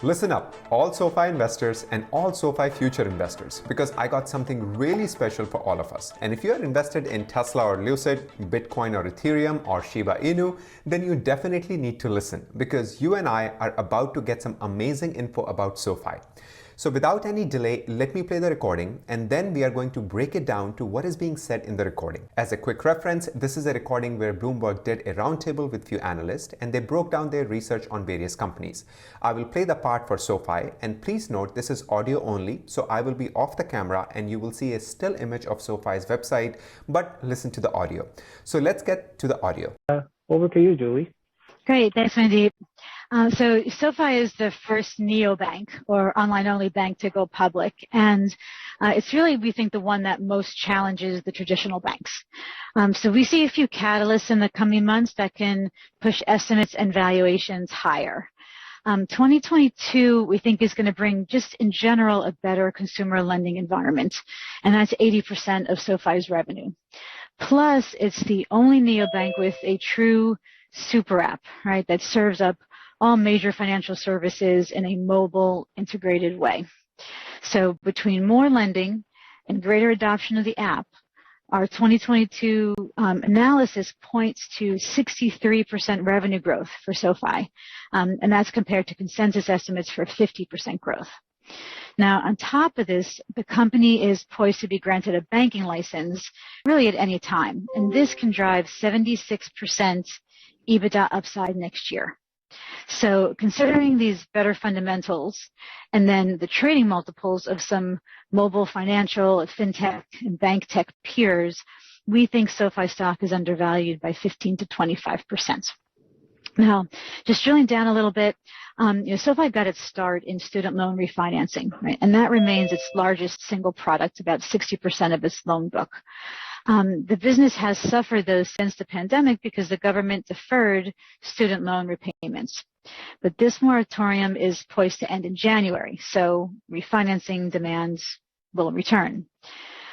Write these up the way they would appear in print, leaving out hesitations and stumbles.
Listen up, all SoFi investors and all SoFi future investors, because I got something really special for all of us. And if you're invested in Tesla or Lucid, Bitcoin or Ethereum or Shiba Inu, then you definitely need to listen, because you and I are about to get some amazing info about SoFi. So without any delay, let me play the recording, and then we are going to break it down to what is being said in the recording. As a quick reference, this is a recording where Bloomberg did a roundtable with few analysts, and they broke down their research on various companies. I will play the part for SoFi, and please note this is audio only, so I will be off the camera and you will see a still image of SoFi's website, but listen to the audio. So let's get to the audio. Over to you, Julie. Great, thanks, Mandeep. So SoFi is the first neobank or online-only bank to go public, and it's really, we think, the one that most challenges the traditional banks. So we see a few catalysts in the coming months that can push estimates and valuations higher. 2022, we think, is going to bring, just in general, a better consumer lending environment, and that's 80% of SoFi's revenue. Plus, it's the only neobank with a true super app, right, that serves up all major financial services in a mobile, integrated way. So between more lending and greater adoption of the app, our 2022 analysis points to 63% revenue growth for SoFi, and that's compared to consensus estimates for 50% growth. Now, on top of this, the company is poised to be granted a banking license really at any time, and this can drive 76% EBITDA upside next year. So considering these better fundamentals and then the trading multiples of some mobile financial, fintech, and bank tech peers, we think SoFi stock is undervalued by 15 to 25%. Now, just drilling down a little bit, SoFi got its start in student loan refinancing, right? And that remains its largest single product, about 60% of its loan book. The business has suffered, though, since the pandemic because the government deferred student loan repayments. But this moratorium is poised to end in January, so refinancing demands will return.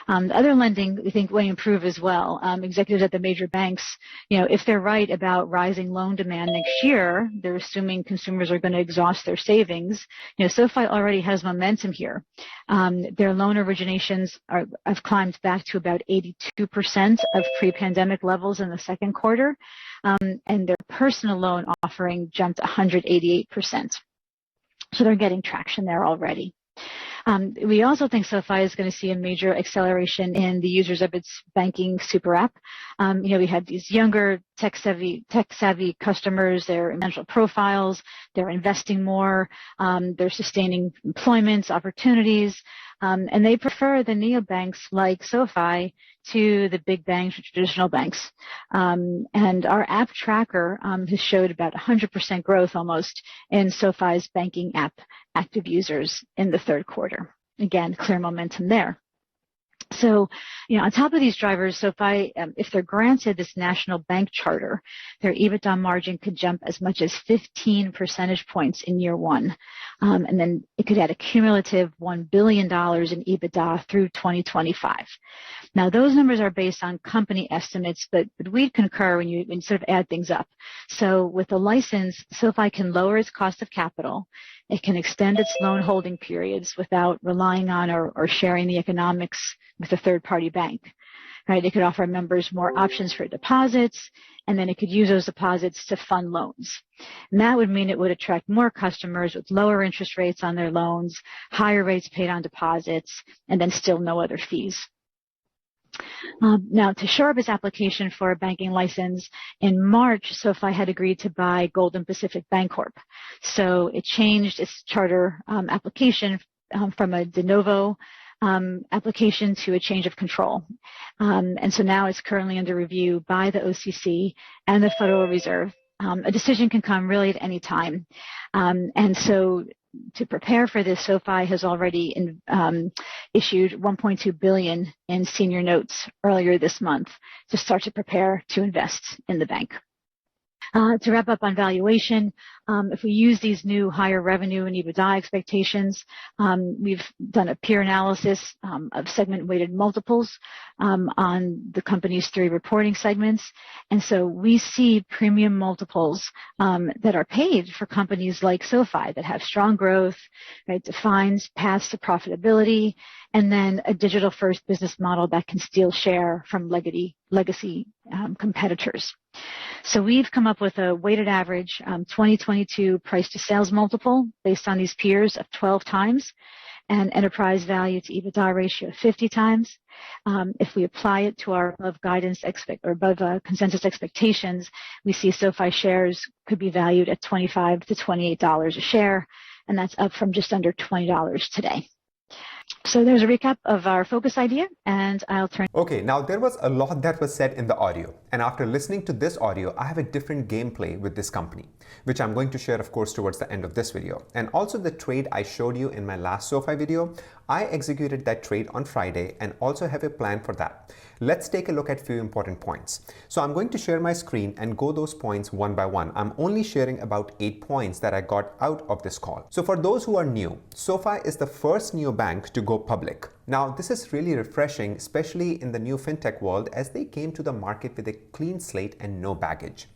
The other lending, we think, will improve as well. Executives at the major banks, if they're right about rising loan demand next year, they're assuming consumers are going to exhaust their savings. SoFi already has momentum here. Their loan originations have climbed back to about 82% of pre-pandemic levels in the second quarter, and their personal loan offering jumped 188%. So they're getting traction there already. We also think SoFi is going to see a major acceleration in the users of its banking super app. We had these younger tech-savvy customers, their financial profiles, they're investing more, they're sustaining employment opportunities, and they prefer the neobanks like SoFi to the big banks or traditional banks. And our app tracker has showed about 100% growth almost in SoFi's banking app active users in the third quarter. Again, clear momentum there. So, on top of these drivers, SoFi, if they're granted this national bank charter, their EBITDA margin could jump as much as 15 percentage points in year one. And then it could add a cumulative $1 billion in EBITDA through 2025. Now, those numbers are based on company estimates, but we concur when you sort of add things up. So with a license, SoFi can lower its cost of capital. It can extend its loan holding periods without relying on or sharing the economics with a third-party bank. Right? It could offer members more options for deposits, and then it could use those deposits to fund loans. And that would mean it would attract more customers with lower interest rates on their loans, higher rates paid on deposits, and then still no other fees. Now, to shore up its application for a banking license, in March, SoFi had agreed to buy Golden Pacific Bancorp. So it changed its charter application from a de novo application to a change of control. And so now it's currently under review by the OCC and the Federal Reserve. A decision can come really at any time. And so to prepare for this, SoFi has already issued $1.2 billion in senior notes earlier this month to start to prepare to invest in the bank. To wrap up on valuation, if we use these new higher revenue and EBITDA expectations, we've done a peer analysis of segment-weighted multiples on the company's 3 reporting segments. And so we see premium multiples that are paid for companies like SoFi that have strong growth, right, defined paths to profitability, and then a digital-first business model that can steal share from legacy competitors. So we've come up with a weighted average 2022 price to sales multiple based on these peers of 12 times and enterprise value to EBITDA ratio of 50 times. If we apply it to our above consensus expectations, we see SoFi shares could be valued at $25 to $28 a share, and that's up from just under $20 today. So there's a recap of our focus idea, and I'll turn. Okay, now there was a lot that was said in the audio, and after listening to this audio, I have a different gameplay with this company, which I'm going to share, of course, towards the end of this video. And also the trade I showed you in my last SoFi video, I executed that trade on Friday and also have a plan for that. Let's take a look at a few important points. So I'm going to share my screen and go those points one by one. I'm only sharing about 8 points that I got out of this call. So for those who are new, SoFi is the first neobank to go public. Now, this is really refreshing, especially in the new fintech world, as they came to the market with a clean slate and no baggage.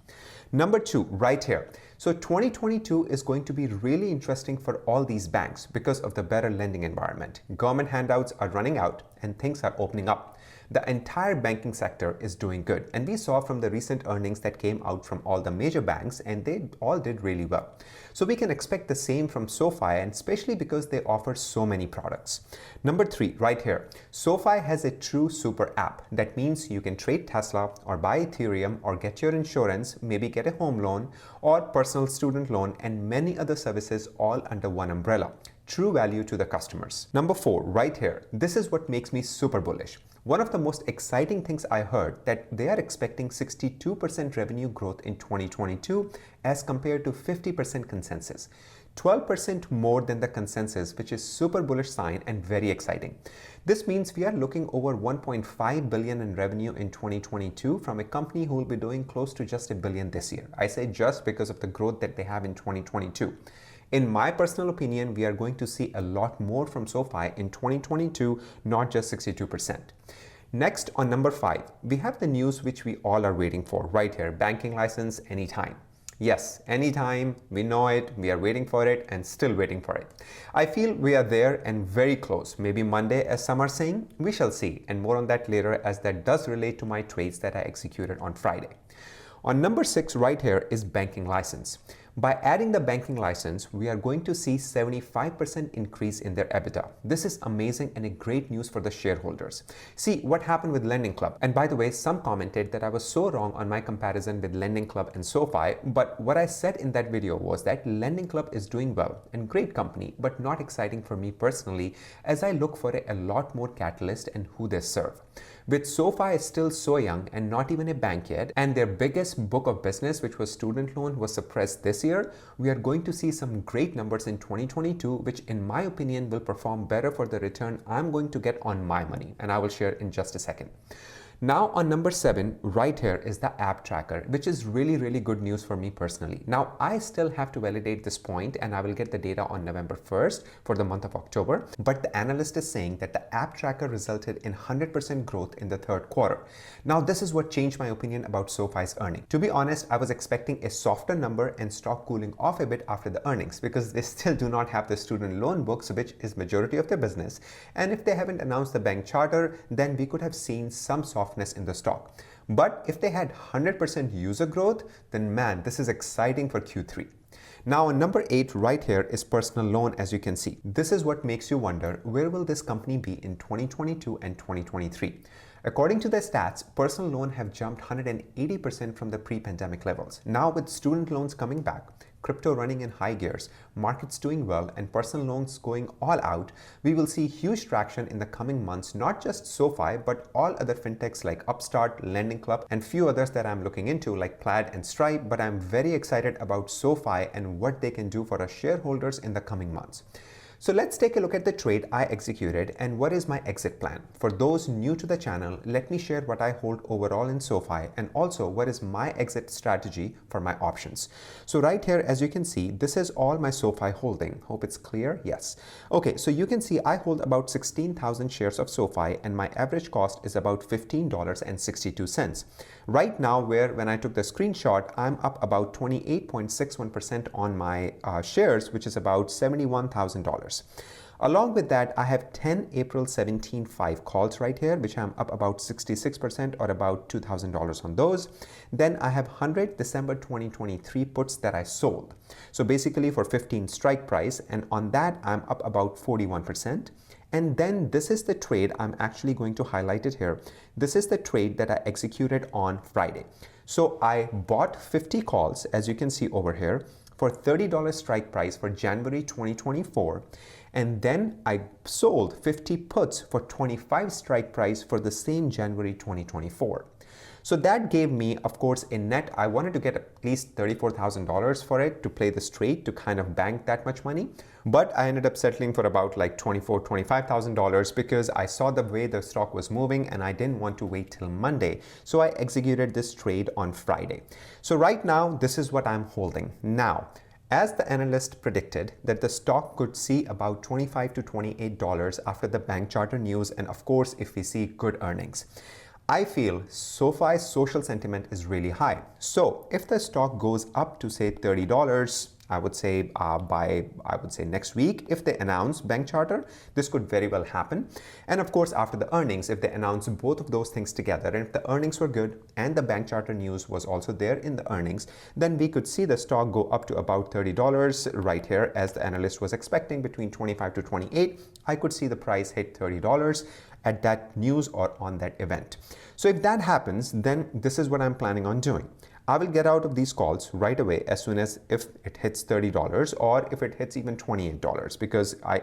Number 2, right here. So 2022 is going to be really interesting for all these banks because of the better lending environment. Government handouts are running out and things are opening up. The entire banking sector is doing good, and we saw from the recent earnings that came out from all the major banks, and they all did really well. So we can expect the same from SoFi, and especially because they offer so many products. Number 3, right here. SoFi has a true super app. That means you can trade Tesla or buy Ethereum or get your insurance, maybe get a home loan or personal student loan, and many other services all under one umbrella. True value to the customers. Number 4, right here. This is what makes me super bullish. One of the most exciting things I heard that they are expecting 62% revenue growth in 2022 as compared to 50% consensus. 12% more than the consensus, which is super bullish sign and very exciting. This means we are looking over 1.5 billion in revenue in 2022 from a company who will be doing close to just $1 billion this year. I say just because of the growth that they have in 2022. In my personal opinion, we are going to see a lot more from SoFi in 2022, not just 62%. Next, on number 5, we have the news which we all are waiting for right here, banking license anytime. Yes, anytime, we know it, we are waiting for it and still waiting for it. I feel we are there and very close. Maybe Monday, as some are saying, we shall see, and more on that later, as that does relate to my trades that I executed on Friday. On number 6 right here is banking license. By adding the banking license, we are going to see 75% increase in their EBITDA. This is amazing and a great news for the shareholders. See what happened with Lending Club. And by the way, some commented that I was so wrong on my comparison with Lending Club and SoFi, but what I said in that video was that Lending Club is doing well and great company, but not exciting for me personally, as I look for a lot more catalyst and who they serve. With SoFi is still so young and not even a bank yet, and their biggest book of business, which was student loan, was suppressed this year, we are going to see some great numbers in 2022, which in my opinion will perform better for the return I'm going to get on my money, and I will share in just a second. Now on number 7, right here is the app tracker, which is really good news for me personally. Now I still have to validate this point and I will get the data on November 1st for the month of October. But the analyst is saying that the app tracker resulted in 100% growth in the 3rd quarter. Now this is what changed my opinion about SoFi's earning. To be honest, I was expecting a softer number and stock cooling off a bit after the earnings because they still do not have the student loan books, which is majority of their business. And if they haven't announced the bank charter, then we could have seen some softness in the stock. But if they had 100% user growth, then man, this is exciting for Q3. Now on number 8 right here is personal loan, as you can see. This is what makes you wonder, where will this company be in 2022 and 2023? According to their stats, personal loan have jumped 180% from the pre-pandemic levels. Now with student loans coming back, crypto running in high gears, markets doing well, and personal loans going all out, we will see huge traction in the coming months, not just SoFi, but all other fintechs like Upstart, Lending Club, and few others that I'm looking into like Plaid and Stripe, but I'm very excited about SoFi and what they can do for our shareholders in the coming months. So let's take a look at the trade I executed and what is my exit plan. For those new to the channel, let me share what I hold overall in SoFi and also what is my exit strategy for my options. So right here, as you can see, this is all my SoFi holding. Hope it's clear. Yes. Okay, so you can see I hold about 16,000 shares of SoFi and my average cost is about $15.62. Right now, when I took the screenshot, I'm up about 28.61% on my shares, which is about $71,000. Along with that, I have 10 April 17 5 calls right here, which I'm up about 66% or about $2,000 on those. Then I have 100 December 2023 puts that I sold. So basically for 15 strike price, and on that, I'm up about 41%. And then this is the trade, I'm actually going to highlight it here. This is the trade that I executed on Friday. So I bought 50 calls, as you can see over here, for $30 strike price for January 2024. And then I sold 50 puts for 25 strike price for the same January 2024. So that gave me, of course, a net. I wanted to get at least $34,000 for it to play this trade to kind of bank that much money. But I ended up settling for about like $25,000 because I saw the way the stock was moving and I didn't want to wait till Monday. So I executed this trade on Friday. So right now, this is what I'm holding. Now, as the analyst predicted that the stock could see about $25 to $28 after the bank charter news and of course if we see good earnings. I feel SoFi's social sentiment is really high. So if the stock goes up to say $30, I would say next week, if they announce bank charter, this could very well happen. And of course, after the earnings, if they announce both of those things together, and if the earnings were good and the bank charter news was also there in the earnings, then we could see the stock go up to about $30 right here, as the analyst was expecting between 25 to 28. I could see the price hit $30 at that news or on that event. So if that happens, then this is what I'm planning on doing. I will get out of these calls right away as soon as if it hits $30 or if it hits even $28 because I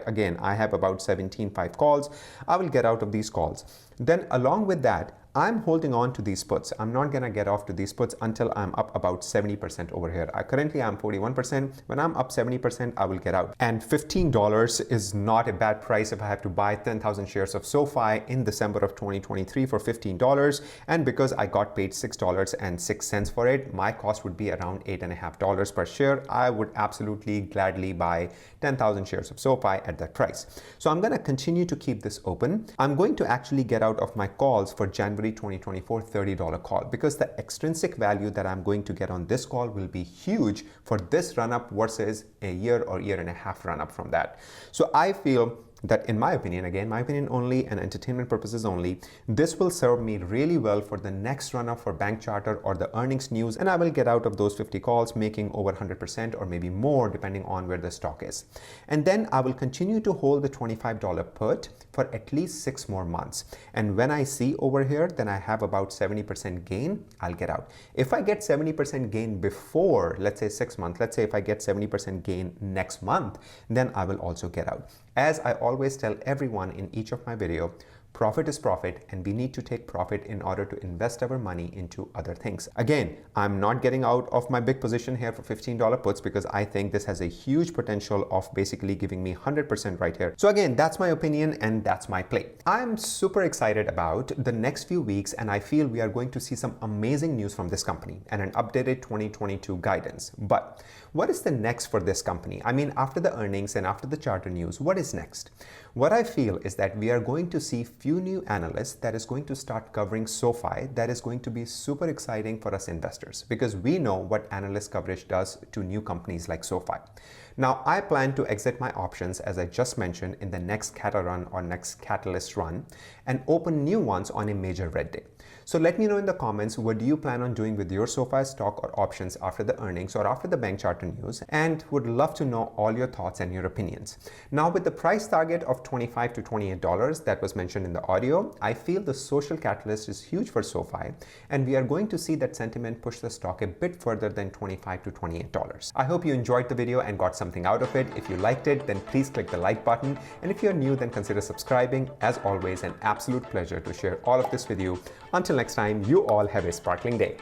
have about 17.5 calls. I will get out of these calls. Then along with that, I'm holding on to these puts. I'm not gonna get off to these puts until I'm up about 70% over here. Currently I'm 41%. When I'm up 70%, I will get out. And $15 is not a bad price if I have to buy 10,000 shares of SoFi in December of 2023 for $15. And because I got paid $6.06 for it, my cost would be around $8.50 per share. I would absolutely gladly buy 10,000 shares of SoFi at that price. So I'm gonna continue to keep this open. I'm going to actually get out of my calls for January 2024 $30 call because the extrinsic value that I'm going to get on this call will be huge for this run up versus a year or year and a half run up from that. So I feel that in my opinion, again, my opinion only and entertainment purposes only, this will serve me really well for the next run up for bank charter or the earnings news, and I will get out of those 50 calls making over 100% or maybe more depending on where the stock is. And then I will continue to hold the $25 put for at least 6 more months. And when I see over here, then I have about 70% gain, I'll get out. If I get 70% gain before, let's say 6 months, let's say if I get 70% gain next month, then I will also get out. As I always tell everyone in each of my videos, profit is profit and we need to take profit in order to invest our money into other things. Again, I'm not getting out of my big position here for $15 puts because I think this has a huge potential of basically giving me 100% right here. So again, that's my opinion and that's my play. I'm super excited about the next few weeks and I feel we are going to see some amazing news from this company and an updated 2022 guidance. But what is the next for this company? I mean, after the earnings and after the charter news, what is next? What I feel is that we are going to see few new analysts that is going to start covering SoFi that is going to be super exciting for us investors because we know what analyst coverage does to new companies like SoFi. Now, I plan to exit my options, as I just mentioned, in the next Cata run or next Catalyst run and open new ones on a major red day. So let me know in the comments, what do you plan on doing with your SoFi stock or options after the earnings or after the bank charter news, and would love to know all your thoughts and your opinions. Now, with the price target of $25 to $28 that was mentioned in the audio, I feel the social catalyst is huge for SoFi, and we are going to see that sentiment push the stock a bit further than $25 to $28. I hope you enjoyed the video and got something out of it. If you liked it, then please click the like button, and if you're new, then consider subscribing. As always, an absolute pleasure to share all of this with you. Until next time, you all have a sparkling day.